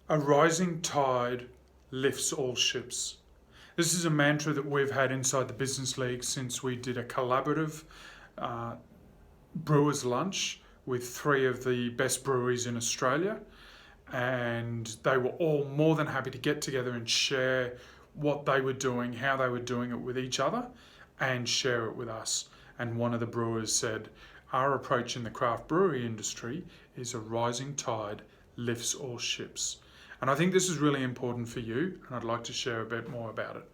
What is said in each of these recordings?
A rising tide lifts all ships. This is a mantra that we've had inside the Business League since we did a collaborative brewers lunch with 3 of the best breweries in Australia, and they were all more than happy to get together and share what they were doing, how they were doing it with each other, and share it with us. And one of the brewers said, our approach in the craft brewery industry is a rising tide lifts all ships. And I think this is really important for you, and I'd like to share a bit more about it.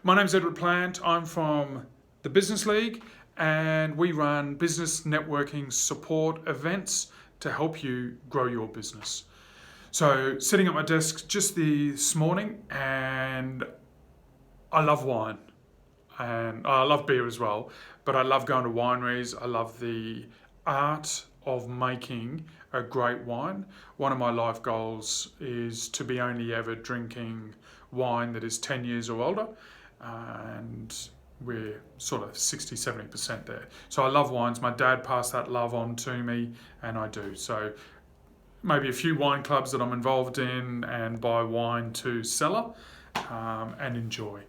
My name's Edward Plant. I'm from the Business League, and we run business networking support events to help you grow your business. So sitting at my desk just this morning, and I love wine, and I love beer as well, but I love going to wineries. I love the art of making a great wine. One of my life goals is to be only ever drinking wine that is 10 years or older, and we're sort of 60-70% there. So I love wines. My dad passed that love on to me, and I do. So maybe a few wine clubs that I'm involved in, and buy wine to cellar and enjoy.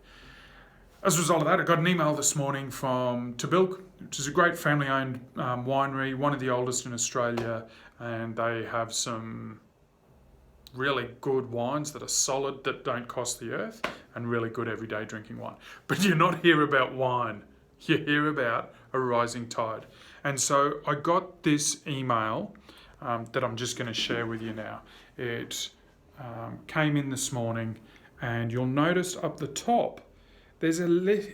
As a result of that, I got an email this morning from Tabilk, which is a great family-owned winery, one of the oldest in Australia, and they have some really good wines that are solid, that don't cost the earth, and really good everyday drinking wine. But you not hear about wine, you hear about a rising tide. And so I got this email that I'm just going to share with you now. It came in this morning, and you'll notice up the top there's a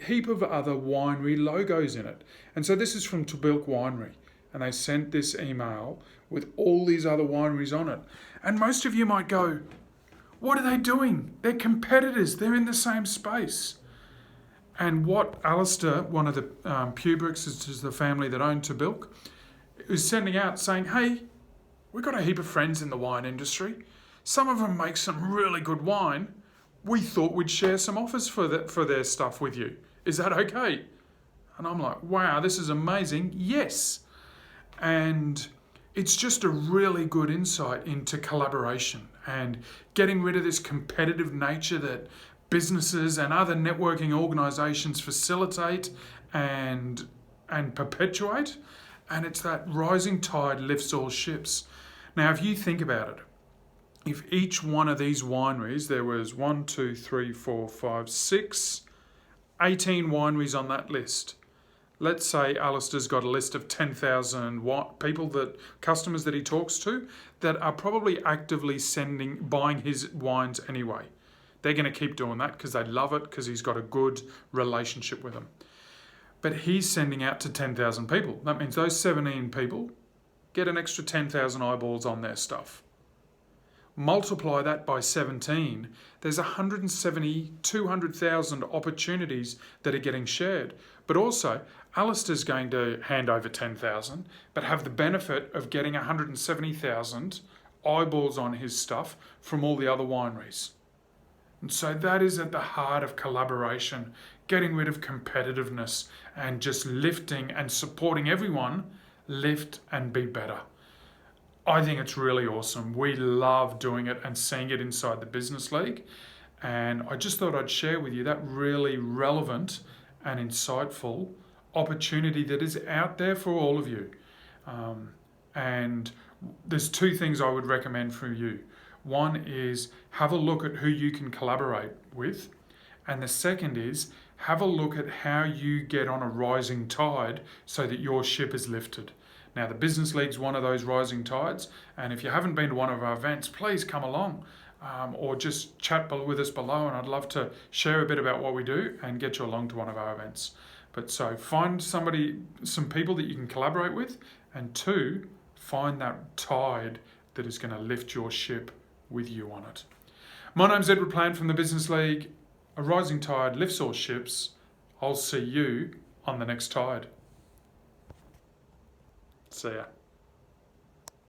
heap of other winery logos in it. And so this is from Tabilk Winery, and they sent this email with all these other wineries on it. And most of you might go, what are they doing? They're competitors. They're in the same space. And what Alistair, one of the Pubricks, is the family that owned Tabilk, is sending out saying, hey, we've got a heap of friends in the wine industry. Some of them make some really good wine. We thought we'd share some offers for their stuff with you. Is that okay? And I'm like, wow, this is amazing. Yes. And it's just a really good insight into collaboration and getting rid of this competitive nature that businesses and other networking organisations facilitate and perpetuate. And it's that rising tide lifts all ships. Now, if you think about it, if each one of these wineries, there was 18 wineries on that list. Let's say Alistair's got a list of 10,000 customers that he talks to that are probably actively buying his wines anyway. They're going to keep doing that because they love it, because he's got a good relationship with them. But he's sending out to 10,000 people. That means those 17 people get an extra 10,000 eyeballs on their stuff. Multiply that by 17, there's 200,000 opportunities that are getting shared. But also, Alistair's going to hand over 10,000, but have the benefit of getting 170,000 eyeballs on his stuff from all the other wineries. And so that is at the heart of collaboration, getting rid of competitiveness and just lifting and supporting everyone lift and be better. I think it's really awesome. We love doing it and seeing it inside the Business League. And I just thought I'd share with you that really relevant and insightful opportunity that is out there for all of you. And there's 2 things I would recommend for you. One is have a look at who you can collaborate with. And the second is have a look at how you get on a rising tide so that your ship is lifted. Now, the Business League's one of those rising tides, and if you haven't been to one of our events, please come along or just chat with us below, and I'd love to share a bit about what we do and get you along to one of our events. But so find some people that you can collaborate with, and 2, find that tide that is going to lift your ship with you on it. My name's Edward Plant from the Business League. A rising tide lifts all ships. I'll see you on the next tide. See ya.